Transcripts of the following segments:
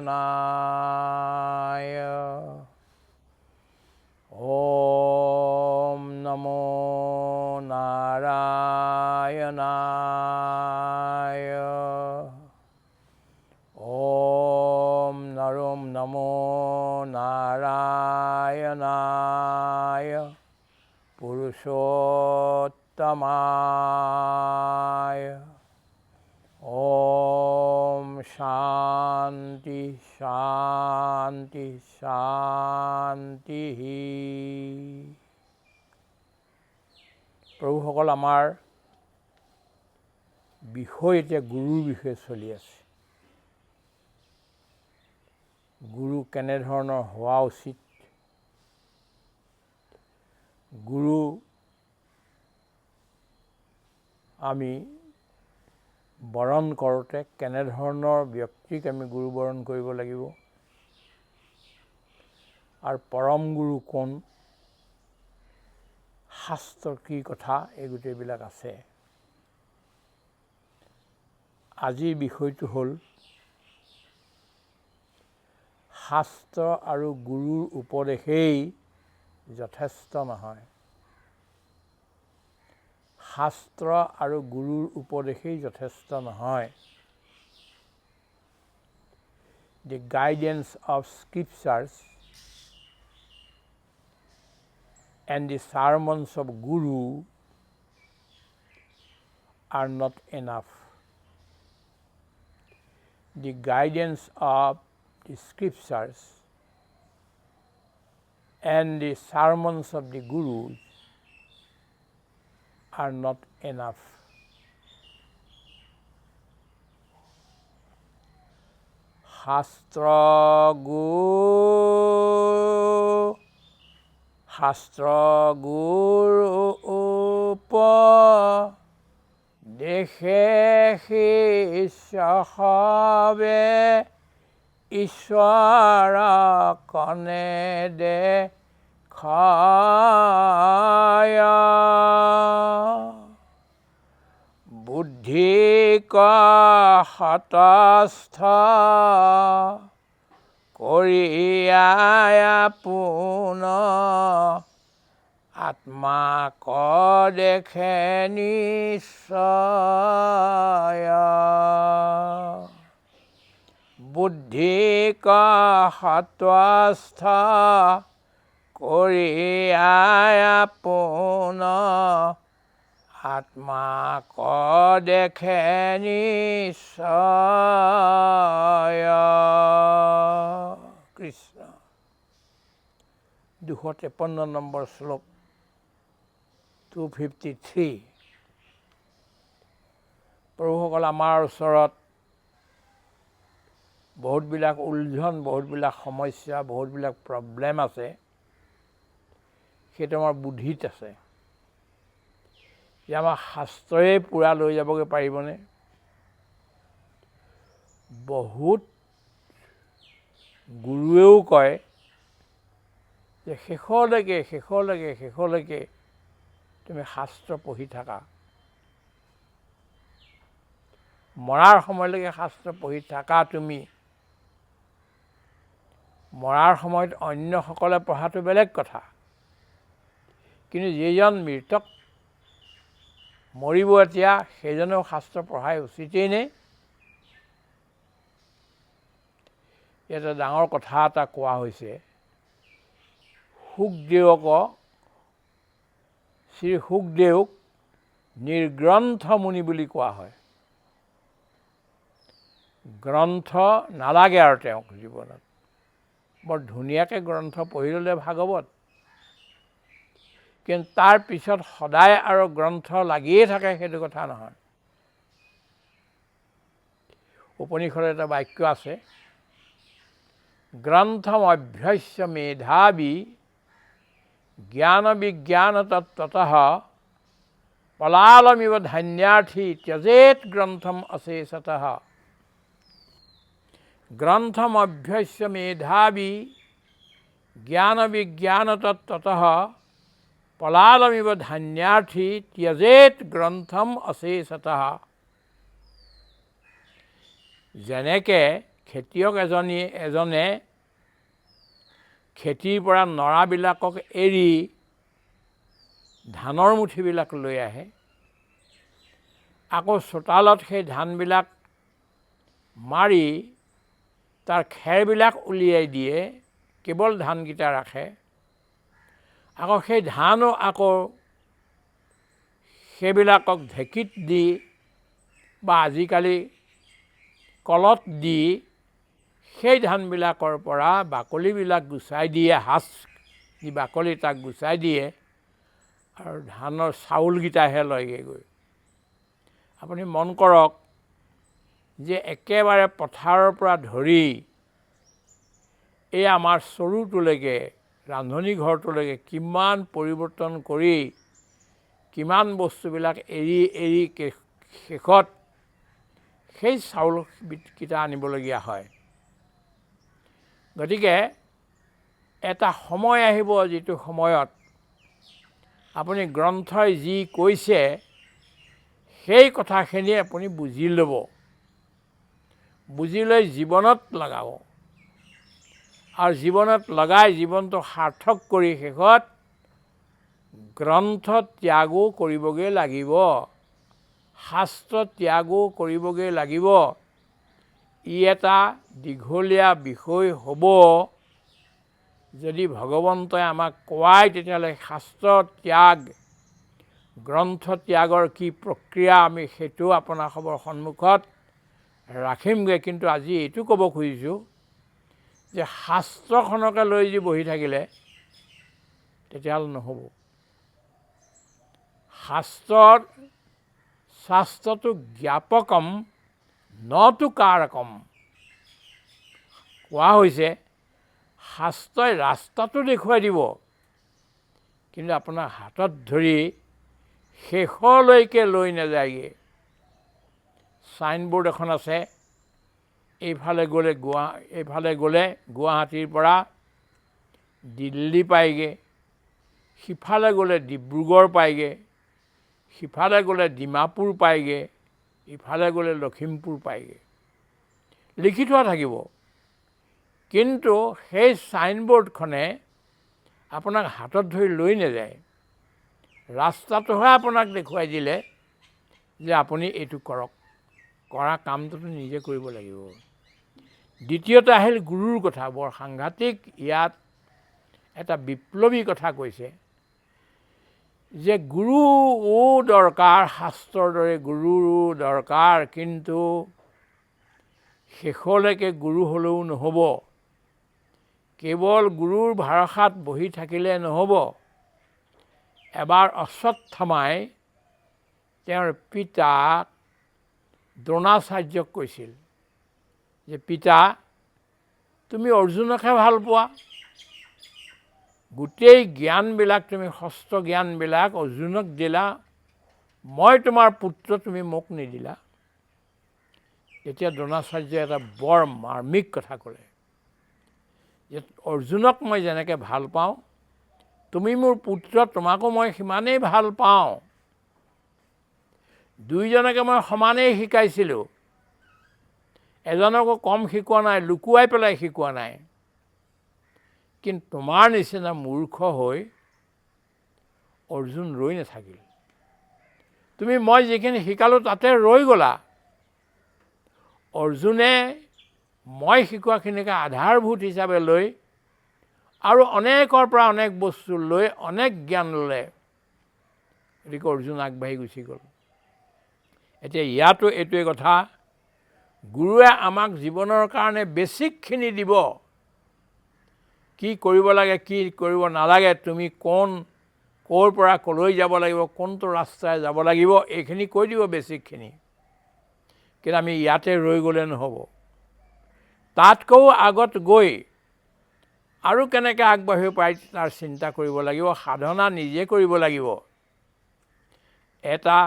নাৰায়ণায় ওম নমো নাৰায়ণায় ওম নমো নাৰায়ণায় পুৰুষোত্তমায় ওম শান্তি শান্তি শান্তি। প্ৰভুসকল, আমাৰ বিষয় এতিয়া গুৰুৰ বিষয়ে চলি আছে। গুৰু কেনেধৰণৰ হোৱা উচিত, গুৰু আমি বৰণ কৰোঁতে কেনেধৰণৰ ব্যক্তিক আমি গুৰু বৰণ কৰিব লাগিব, আৰু পৰম গুৰু কোন, শাস্ত্ৰৰ কি কথা, এই গোটেইবিলাক আছে। আজিৰ বিষয়টো হ'ল শাস্ত্ৰ আৰু গুৰুৰ উপদেশেই যথেষ্ট নহয়। শাস্ত্ৰ আৰু গুৰুৰ উপদেশেই যথেষ্ট নহয়। The guidance of scriptures and the sermons of Guru are not enough. The guidance of the scriptures and the sermons of the Gurus are not enough. শাস্ত্ৰ গুৰু উপদেশে শিষ্য সবে ঈশ্বৰ কণে দেখায়। বুদ্ধিক হতস্থ কৰিয়াই আপোন আত্মাক দেখে নিশ্চয়। বুদ্ধিক হতস্থ কৰিয়াই আপোন আত্মাক দেখে নিশ্চয়। কৃষ্ণ। 253 নম্বৰ শ্লোক 253। প্ৰভুসকল, আমাৰ ওচৰত বহুতবিলাক উলঝন, বহুতবিলাক সমস্যা, বহুতবিলাক প্ৰব্লেম আছে। সেইটো আমাৰ বুদ্ধিত আছে। যে আমাৰ শাস্ত্ৰই পূৰা লৈ যাবগৈ পাৰিবনে? বহুত গুৰুৱেও কয় যে শেষলৈকে তুমি শাস্ত্ৰ পঢ়ি থাকা, মৰাৰ সময়লৈকে শাস্ত্ৰ পঢ়ি থাকা। তুমি মৰাৰ সময়ত অন্যসকলে পঢ়াটো বেলেগ কথা, কিন্তু যিজন মৃতক মৰিব এতিয়া, সেইজনেও শাস্ত্ৰ পঢ়াই উচিতেই নে? ইয়াতে ডাঙৰ কথা এটা কোৱা হৈছে। শ্ৰী শুকদেৱক নিৰ্গ্ৰন্থ মুনি বুলি কোৱা হয়। গ্ৰন্থ নালাগে আৰু তেওঁক জীৱনত। বৰ ধুনীয়াকৈ গ্ৰন্থ পঢ়ি ল'লে ভাগৱত, কিন্তু তাৰ পিছত সদায় আৰু গ্ৰন্থ লাগিয়ে থাকে সেইটো কথা নহয়। উপনিষদত এটা বাক্য আছে, গ্ৰন্থম অভ্যস্য মেধাবী জ্ঞান বিজ্ঞান তত্ত্বতঃ পলালমিব ধান্যাৰ্থী ত্যজেত গ্ৰন্থম অশেষতঃ। গ্ৰন্থম অভ্যস্য মেধাবী জ্ঞান বিজ্ঞান তত্ত্বতঃ পলালমিব ধান্যাৰ্থী ত্যজেত গ্ৰন্থম অশেষতঃ। যেনেকৈ খেতিয়ক এজনে খেতিৰ পৰা নৰাবিলাকক এৰি ধানৰ মুঠিবিলাক লৈ আহে, আকৌ চোতালত সেই ধানবিলাক মাৰি তাৰ খেৰবিলাক উলিয়াই দিয়ে, কেৱল ধানকেইটা ৰাখে, আকৌ সেই ধানো আকৌ সেইবিলাকক ঢেঁকীত দি বা আজিকালি কলত দি সেই ধানবিলাকৰ পৰা বাকলিবিলাক গুচাই দিয়ে, হাচ যি বাকলি তাক গুচাই দিয়ে আৰু ধানৰ চাউলকেইটাহে লয়গৈ গৈ। আপুনি মন কৰক যে একেবাৰে পথাৰৰ পৰা ধৰি এই আমাৰ চৰুটোলৈকে, ৰান্ধনি ঘৰটোলৈকে কিমান পৰিৱৰ্তন কৰি কিমান বস্তুবিলাক এৰি এৰি শেষত সেই চাউলকেইটা আনিবলগীয়া হয়। গতিকে এটা সময় আহিব যিটো সময়ত আপুনি গ্ৰন্থই যি কৈছে সেই কথাখিনি আপুনি বুজি ল'ব, বুজি লৈ জীৱনত লগাব আৰু জীৱনত লগাই জীৱনটো সাৰ্থক কৰি শেষত গ্ৰন্থ ত্যাগো কৰিবগৈ লাগিব, শাস্ত্ৰ ত্যাগো কৰিবগৈ লাগিব। ই এটা দীঘলীয়া বিষয় হ'ব। যদি ভগৱন্তই আমাক কোৱাই তেতিয়াহ'লে শাস্ত্ৰ ত্যাগ, গ্ৰন্থ ত্যাগৰ কি প্ৰক্ৰিয়া আমি সেইটো আপোনালোকৰ সন্মুখত ৰাখিমগৈ। কিন্তু আজি এইটো ক'ব খুজিছোঁ যে শাস্ত্ৰখনকে লৈ যদি বহি থাকিলে তেতিয়াহ'লে নহ'ব। শাস্ত্ৰটো জ্ঞাপকম নতু কাৰকম। কোৱা হৈছে শাস্ত্ৰই ৰাস্তাটো দেখুৱাই দিব, কিন্তু আপোনাৰ হাতত ধৰি শেষলৈকে লৈ নাযায়গৈ। চাইনবোৰ্ড এখন আছে, এইফালে গ'লে গুৱাহাটীৰ পৰা দিল্লী পায়গৈ, সিফালে গ'লে ডিব্ৰুগড় পায়গৈ, সিফালে গ'লে ডিমাপুৰ পায়গৈ, ইফালে গ'লে লখিমপুৰ পায়গৈ, লিখি থোৱা থাকিব। কিন্তু সেই চাইনবোৰ্ডখনে আপোনাক হাতত ধৰি লৈ নাযায়, ৰাস্তাটোহে আপোনাক দেখুৱাই দিলে যে আপুনি এইটো কৰক। কৰা কামটোতো নিজে কৰিব লাগিব। দ্বিতীয়তে আহিল গুৰুৰ কথা। বৰ সাংঘাতিক ইয়াত এটা বিপ্লৱী কথা কৈছে যে গুৰুও দৰকাৰ, শাস্ত্ৰৰ দৰে গুৰুৰো দৰকাৰ, কিন্তু শেষলৈকে গুৰু হ'লেও নহ'ব। কেৱল গুৰুৰ ভৰসাত বহি থাকিলে নহ'ব। এবাৰ অশ্বত্থামাই তেওঁৰ পিতাক দ্ৰোণাচাৰ্যক কৈছিল যে পিতা, তুমি অৰ্জুনকহে ভাল পোৱা, গোটেই জ্ঞানবিলাক তুমি শস্ত্ৰ জ্ঞানবিলাক অৰ্জুনক দিলা, মই তোমাৰ পুত্ৰ, তুমি মোক নিদিলা। তেতিয়া দ্ৰোণাচাৰ্যই এটা বৰ মাৰ্মিক কথা ক'লে যে অৰ্জুনক মই যেনেকৈ ভাল পাওঁ, তুমি মোৰ পুত্ৰ, তোমাকো মই সিমানেই ভাল পাওঁ। দুইজনকে মই সমানেই শিকাইছিলোঁ, এজনকো কম শিকোৱা নাই, লুকুৱাই পেলাই শিকোৱা নাই। কিন্তু তোমাৰ নিচিনা মূৰ্খ হৈ অৰ্জুন ৰৈ নাথাকিল। তুমি মই যিখিনি শিকালোঁ তাতে ৰৈ গ'লা। অৰ্জুনে মই শিকোৱাখিনিকে আধাৰভূত হিচাপে লৈ আৰু অনেকৰ পৰা অনেক বস্তু লৈ অনেক জ্ঞান ল'লে। গতিকে অৰ্জুন আগবাঢ়ি গুচি গ'ল। এতিয়া ইয়াতো এইটোৱে কথা, গুৰুৱে আমাক জীৱনৰ কাৰণে বেছিকখিনি দিব। কি কৰিব লাগে, কি কৰিব নালাগে, তুমি ক'ৰ পৰা ক'লৈ যাব লাগিব, কোনটো ৰাস্তাৰে যাব লাগিব, এইখিনি কৈ দিব বেছিকখিনি। কিন্তু আমি ইয়াতে ৰৈ গ'লে নহ'ব। তাতকৈও আগত গৈ আৰু কেনেকৈ আগবাঢ়িব পাৰি তাৰ চিন্তা কৰিব লাগিব, সাধনা নিজে কৰিব লাগিব। এটা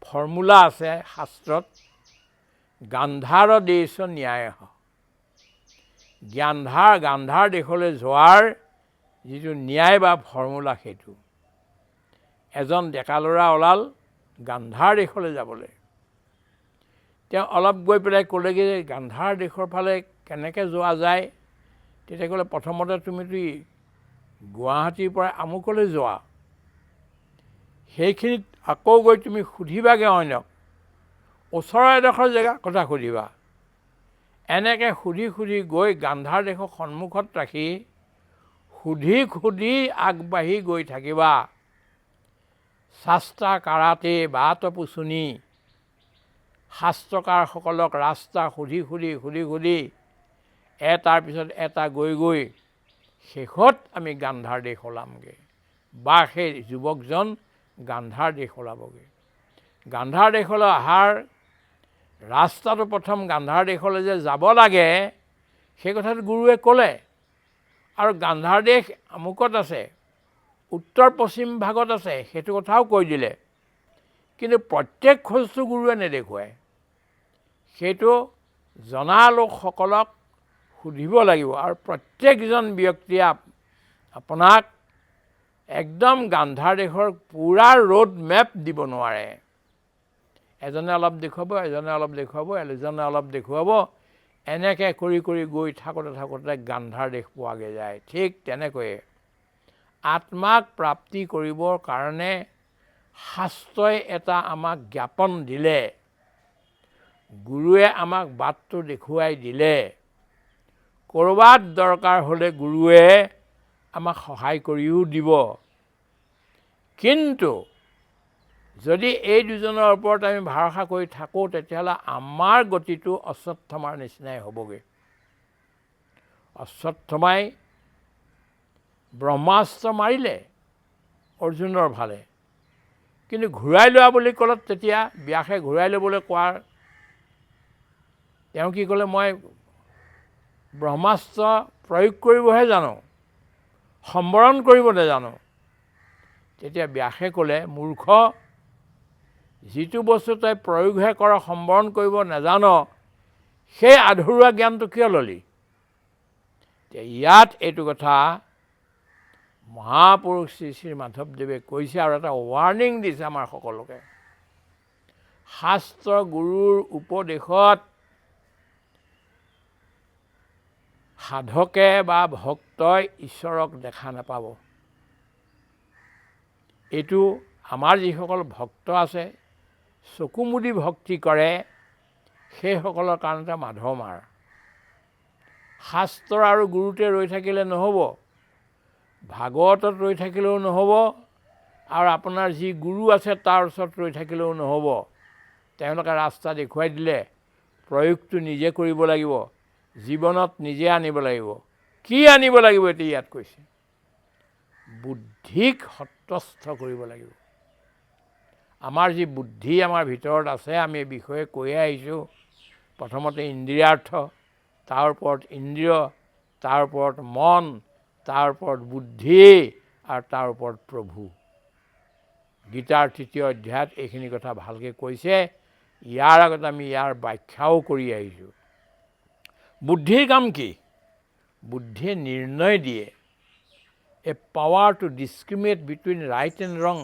ফৰ্মুলা আছে শাস্ত্ৰত, গান্ধাৰ দেশ ন্যায়। গান্ধাৰ দেশলৈ যোৱাৰ যিটো ন্যায় বা ফৰ্মুলা, সেইটো এজন ডেকা ল'ৰা ওলাল গান্ধাৰ দেশলৈ যাবলৈ। তেওঁ অলপ গৈ পেলাই ক'লেগৈ যে গান্ধাৰ দেশৰ ফালে কেনেকৈ যোৱা যায়। তেতিয়া ক'লে প্ৰথমতে তুমিতো গুৱাহাটীৰ পৰা আমুকলৈ যোৱা, সেইখিনিত আকৌ গৈ তুমি সুধিবাগৈ অন্যক, ওচৰৰ এডোখৰ জেগা কথা সুধিবা। এনেকৈ সুধি সুধি গৈ গান্ধাৰ দেশৰ সন্মুখত ৰাখি সুধি সুধি আগবাঢ়ি গৈ থাকিবা। শাস্ত্ৰা কাৰাতে বাট পোচনি, শাস্ত্ৰকাৰসকলক ৰাস্তা সুধি সুধি সুধি সুধি এটাৰ পিছত এটা গৈ গৈ শেষত আমি গান্ধাৰ দেশ ওলামগৈ, বা সেই যুৱকজন গান্ধাৰ দেশ ওলাবগৈ। গান্ধাৰ দেশলৈ অহাৰ ৰাস্তাটো প্ৰথম গান্ধাৰ দেশলৈ যে যাব লাগে সেই কথাটো গুৰুৱে ক'লে, আৰু গান্ধাৰ দেশ আমুকত আছে, উত্তৰ পশ্চিম ভাগত আছে, সেইটো কথাও কৈ দিলে। কিন্তু প্ৰত্যেক খোজটো গুৰুৱে নেদেখুৱায়, সেইটো জনা লোকসকলক সুধিব লাগিব। আৰু প্ৰত্যেকজন ব্যক্তিয়ে আপোনাক একদম গান্ধাৰ দেশৰ পূৰা ৰোড মেপ দিব নোৱাৰে। এজনে অলপ দেখুৱাব, এজনে অলপ দেখুৱাব, এজনে অলপ দেখুৱাব, এনেকৈ কৰি কৰি গৈ থাকোঁতে থাকোঁতে গান্ধাৰ দেশ পোৱাগৈ যায়। ঠিক তেনেকৈয়ে আত্মাক প্ৰাপ্তি কৰিবৰ কাৰণে শাস্ত্ৰই এটা আমাক জ্ঞাপন দিলে, গুৰুৱে আমাক বাটটো দেখুৱাই দিলে। ক'ৰবাত দৰকাৰ হ'লে গুৰুৱে আমাক সহায় কৰিও দিব। কিন্তু যদি এই দুজনৰ ওপৰত আমি ভৰসা কৰি থাকোঁ তেতিয়াহ'লে আমাৰ গতিটো অশ্বত্থামাৰ নিচিনাই হ'বগৈ। অশ্বত্থামাই ব্ৰহ্মাস্ত্ৰ মাৰিলে অৰ্জুনৰ ফালে, কিন্তু ঘূৰাই লোৱা বুলি ক'লত তেতিয়া ব্যাসে ঘূৰাই ল'বলৈ কোৱাৰ তেওঁ কি ক'লে, মই ব্ৰহ্মাস্ত্ৰ প্ৰয়োগ কৰিবহে জানো, সম্বৰণ কৰিব নেজানো। তেতিয়া ব্যাসে ক'লে, মূৰ্খ, যিটো বস্তু তই প্ৰয়োগহে কৰ, সম্বৰণ কৰিব নেজান, সেই আধৰুৱা জ্ঞানটো কিয় ল'লি? ইয়াত এইটো কথা মহাপুৰুষ শ্ৰী শ্ৰী মাধৱদেৱে কৈছে আৰু এটা ৱাৰ্ণিং দিছে আমাৰ সকলোকে। শাস্ত্ৰ গুৰুৰ উপদেশত সাধকে বা ভক্তই ঈশ্বৰক দেখা নাপাব। এইটো আমাৰ যিসকল ভক্ত আছে, চকু মুদি ভক্তি কৰে, সেইসকলৰ কাৰণে এটা মাধমাৰ। শাস্ত্ৰ আৰু গুৰুতে ৰৈ থাকিলে নহ'ব, ভাগৱতত ৰৈ থাকিলেও নহ'ব, আৰু আপোনাৰ যি গুৰু আছে তাৰ ওচৰত ৰৈ থাকিলেও নহ'ব। তেওঁলোকে ৰাস্তা দেখুৱাই দিলে, প্ৰয়োগটো নিজে কৰিব লাগিব, জীৱনত নিজে আনিব লাগিব। কি আনিব লাগিব এতিয়া ইয়াত কৈছে? বুদ্ধিক সত্ৰস্থ কৰিব লাগিব। আমাৰ যি বুদ্ধি আমাৰ ভিতৰত আছে, আমি এই বিষয়ে কৈয়ে আহিছোঁ। প্ৰথমতে ইন্দ্ৰিয়াৰ্থ, তাৰ ওপৰত ইন্দ্ৰিয়, তাৰ ওপৰত মন, তাৰ ওপৰত বুদ্ধি, আৰু তাৰ ওপৰত প্ৰভু। গীতাৰ ৩য় অধ্যায়ত এইখিনি কথা ভালকৈ কৈছে। ইয়াৰ আগত আমি ইয়াৰ ব্যাখ্যাও কৰি আহিছোঁ। বুদ্ধিৰ কাম কি? বুদ্ধিয়ে নিৰ্ণয় দিয়ে, a power to discriminate between right and wrong,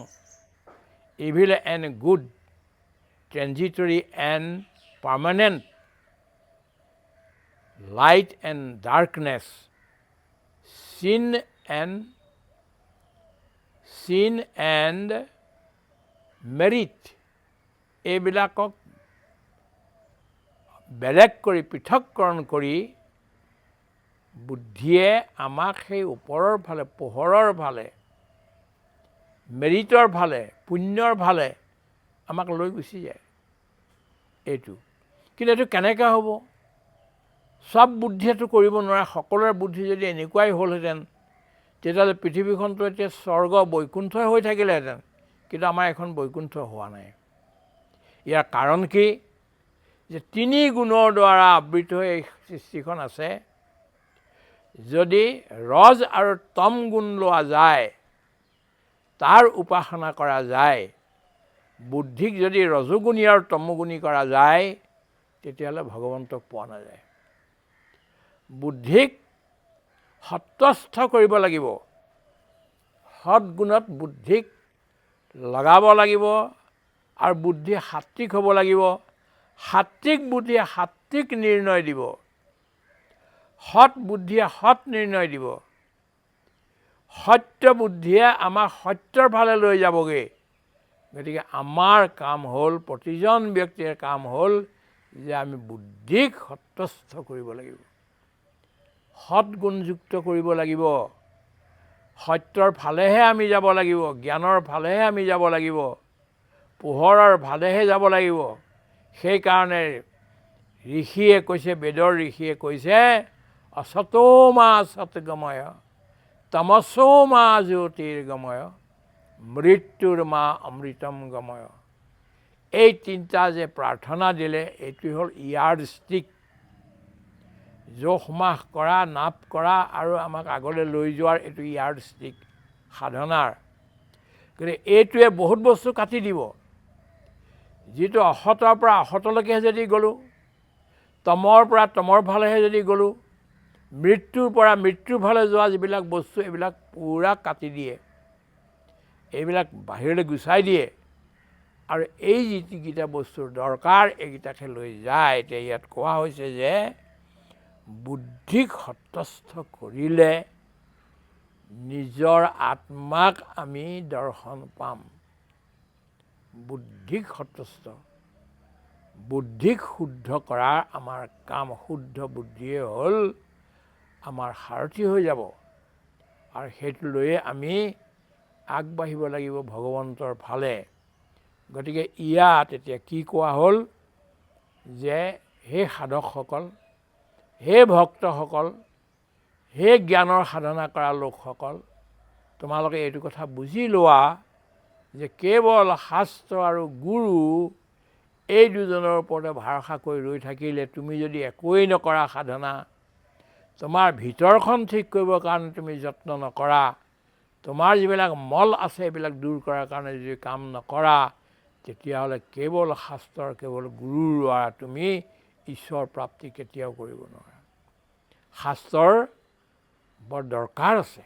evil and good, transitory and permanent, light and darkness, sin and merit, এইবিলাকক বেলেগ কৰি পৃথককৰণ কৰি বুদ্ধিয়ে আমাক সেই ওপৰৰ ফালে, পোহৰৰ ফালে, মেৰিটৰ ফালে, পুণ্যৰ ফালে আমাক লৈ গুচি যায়। এইটো কিন্তু এইটো কেনেকৈ হ'ব? চব বুদ্ধিয়েতো কৰিব নোৱাৰে। সকলোৰে বুদ্ধি যদি এনেকুৱাই হ'লহেঁতেন তেতিয়াহ'লে পৃথিৱীখনটো এতিয়া স্বৰ্গ বৈকুণ্ঠই হৈ থাকিলেহেঁতেন। কিন্তু আমাৰ এখন বৈকুণ্ঠ হোৱা নাই। ইয়াৰ কাৰণ কি? যে 3 গুণৰ দ্বাৰা আবৃত হৈ এই সৃষ্টিখন আছে। যদি ৰজ আৰু তম গুণ লোৱা যায়, তাৰ উপাসনা কৰা যায়, বুদ্ধিক যদি ৰজোগুণী আৰু তমোগুণী কৰা যায়, তেতিয়াহ'লে ভগৱন্তক পোৱা নাযায়। বুদ্ধিক সত্ৰস্থ কৰিব লাগিব, সৎগুণত বুদ্ধিক লগাব লাগিব, আৰু বুদ্ধি সাত্বিক হ'ব লাগিব, সাত্বিক বুদ্ধিয়ে সাত্বিক নিৰ্ণয় দিব, সৎ বুদ্ধিয়ে সৎ নিৰ্ণয় দিব, সত্য বুদ্ধিয়ে আমাক সত্যৰ ফালে লৈ যাবগৈ। গতিকে আমাৰ কাম হ'ল, প্ৰতিজন ব্যক্তিৰ কাম হ'ল যে আমি বুদ্ধিক সত্যস্থ কৰিব লাগিব, সৎ গুণযুক্ত কৰিব লাগিব, সত্যৰ ফালেহে আমি যাব লাগিব, জ্ঞানৰ ফালেহে আমি যাব লাগিব, পোহৰৰ ফালেহে যাব লাগিব। সেইকাৰণে ঋষিয়ে কৈছে, বেদৰ ঋষিয়ে কৈছে, অসতো মা সৎগময়, তমসো মা জ্যোতিৰ্গময়, মৃত্যুৰ মা অমৃতম গময়। এই তিনিটা যে প্ৰাৰ্থনা দিলে, এইটো হ'ল ইয়াৰ ষ্টিক, জোখ মাখ কৰা, নাপ কৰা আৰু আমাক আগলৈ লৈ যোৱাৰ এইটো ইয়াৰ ষ্টিক সাধনাৰ। গতিকে এইটোৱে বহুত বস্তু কাটি দিব। যিটো অসতৰ পৰা অসতলৈকে যদি গ'লোঁ, তমৰ পৰা তমৰ ফালেহে যদি গ'লোঁ, মৃত্যুৰ পৰা মৃত্যুৰ ফালে যোৱা যিবিলাক বস্তু, এইবিলাক পূৰা কাটি দিয়ে, এইবিলাক বাহিৰলৈ গুচাই দিয়ে। আৰু এই যিকেইটা বস্তুৰ দৰকাৰ, এইকেইটাকে লৈ যায়। এতিয়া ইয়াত কোৱা হৈছে যে বুদ্ধিক সত্যস্থ কৰিলে নিজৰ আত্মাক আমি দৰ্শন পাম। বুদ্ধিক সত্যস্থ, বুদ্ধিক শুদ্ধ কৰাৰ আমাৰ কাম। শুদ্ধ বুদ্ধিয়ে হ'ল আমাৰ সাৰথি হৈ যাব, আৰু সেইটো লৈয়ে আমি আগবাঢ়িব লাগিব ভগৱন্তৰ ফালে। গতিকে ইয়াত এতিয়া কি কোৱা হ'ল যে হে সাধকসকল, হে ভক্তসকল, হে জ্ঞানৰ সাধনা কৰা লোকসকল, তোমালোকে এইটো কথা বুজি লোৱা যে কেৱল শাস্ত্ৰ আৰু গুৰু এই দুজনৰ ওপৰতে ভৰসা কৰি ৰৈ থাকিলে, তুমি যদি একোৱেই নকৰা সাধনা, তোমাৰ ভিতৰখন ঠিক কৰিবৰ কাৰণে তুমি যত্ন নকৰা, তোমাৰ যিবিলাক মল আছে এইবিলাক দূৰ কৰাৰ কাৰণে যদি কাম নকৰা, তেতিয়াহ'লে কেৱল শাস্ত্ৰৰ, কেৱল গুৰুৰ দ্বাৰা তুমি ঈশ্বৰ প্ৰাপ্তি কেতিয়াও কৰিব নোৱাৰা। শাস্ত্ৰৰ বৰ দৰকাৰ আছে,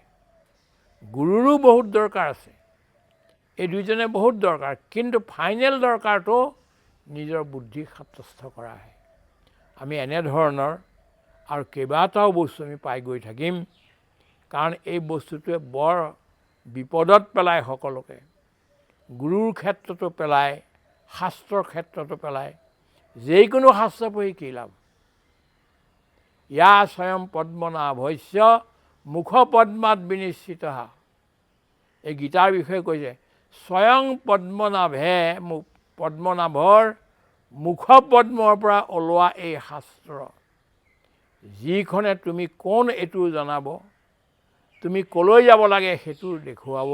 গুৰুৰো বহুত দৰকাৰ আছে, এই দুইজনে বহুত দৰকাৰ। কিন্তু ফাইনেল দৰকাৰটো নিজৰ বুদ্ধিক সত্যস্থ কৰাহে। আমি এনেধৰণৰ আৰু কেইবাটাও বস্তু আমি পাই গৈ থাকিম, কাৰণ এই বস্তুটোৱে বৰ বিপদত পেলায় সকলোকে। গুৰুৰ ক্ষেত্ৰতো পেলায়, শাস্ত্ৰৰ ক্ষেত্ৰতো পেলায়। যিকোনো শাস্ত্ৰ পঢ়ি কি লাভ? ইয়া স্বয়ং পদ্মনাভস্য মুখ পদ্মাত বিনিশ্চিত। এই গীতাৰ বিষয়ে কৈছে, স্বয়ং পদ্মনাভে, পদ্মনাভৰ মুখ পদ্মৰ পৰা ওলোৱা এই শাস্ত্ৰ, যিখনে তুমি কোন এইটো জনাব, তুমি ক'লৈ যাব লাগে সেইটো দেখুৱাব,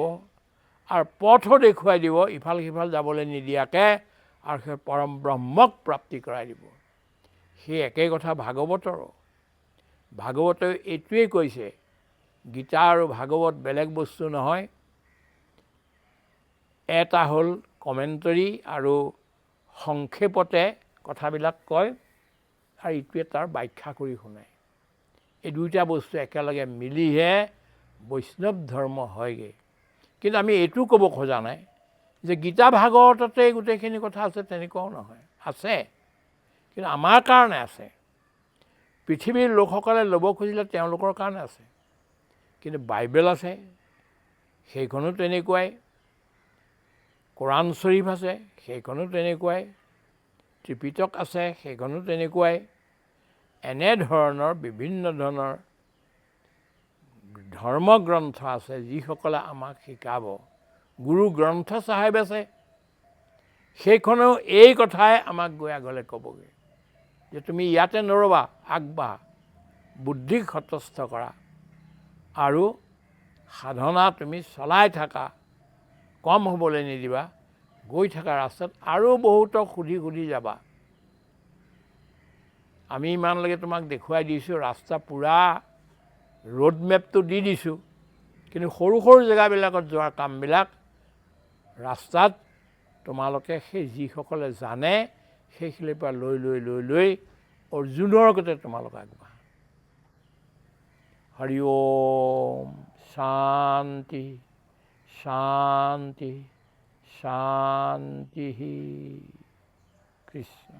আৰু পথো দেখুৱাই দিব, ইফাল সিফাল যাবলৈ নিদিয়াকৈ, আৰু সেই পৰম ব্ৰহ্মক প্ৰাপ্তি কৰাই দিব। সেই একেই কথা ভাগৱতৰো। ভাগৱতেও এইটোৱেই কৈছে, গীতা আৰু ভাগৱত বেলেগ বস্তু নহয়, এটা হ'ল কমেণ্টৰী আৰু সংক্ষেপতে কথাবিলাক কয়, আৰু ইটোৱে তাৰ ব্যাখ্যা কৰি শুনায়। এই দুইটা বস্তু একেলগে মিলিহে বৈষ্ণৱ ধৰ্ম হয়গৈ। কিন্তু আমি এইটো ক'ব খোজা নাই যে গীতা ভাগৱততেই গোটেইখিনি কথা আছে, তেনেকুৱাও নহয়। আছে, কিন্তু আমাৰ কাৰণে আছে। পৃথিৱীৰ লোকসকলে ল'ব খুজিলে তেওঁলোকৰ কাৰণে আছে। কিন্তু বাইবেল আছে, সেইখনো তেনেকুৱাই। কোৰাণ শ্বৰীফ আছে, সেইখনো তেনেকুৱাই। ত্ৰিপিটক আছে, সেইখনো তেনেকুৱাই। এনেধৰণৰ বিভিন্ন ধৰণৰ ধৰ্মগ্ৰন্থ আছে, যিসকলে আমাক শিকাব। গুৰু গ্ৰন্থ চাহেব আছে, সেইখনেও এই কথাই আমাক গৈ আগলৈ ক'বগৈ যে তুমি ইয়াতে নৰবা, আগবাঢ়া, বুদ্ধিক সত্যস্থ কৰা, আৰু সাধনা তুমি চলাই থাকা, কম হ'বলৈ নিদিবা। গৈ থকা ৰাস্তাত আৰু বহুতক সুধি সুধি যাবা। আমি ইমানলৈকে তোমাক দেখুৱাই দিছোঁ, ৰাস্তা পূৰা ৰোড মেপটো দি দিছোঁ, কিন্তু সৰু সৰু জেগাবিলাকত যোৱাৰ কামবিলাক ৰাস্তাত তোমালোকে সেই যিসকলে জানে সেইখিনিৰ পৰা লৈ লৈ লৈ লৈ অৰ্জুনৰ গতে তোমালোক আগবাঢ়া। হৰি ওম শান্তি শান্তি শান্তি। কৃষ্ণ।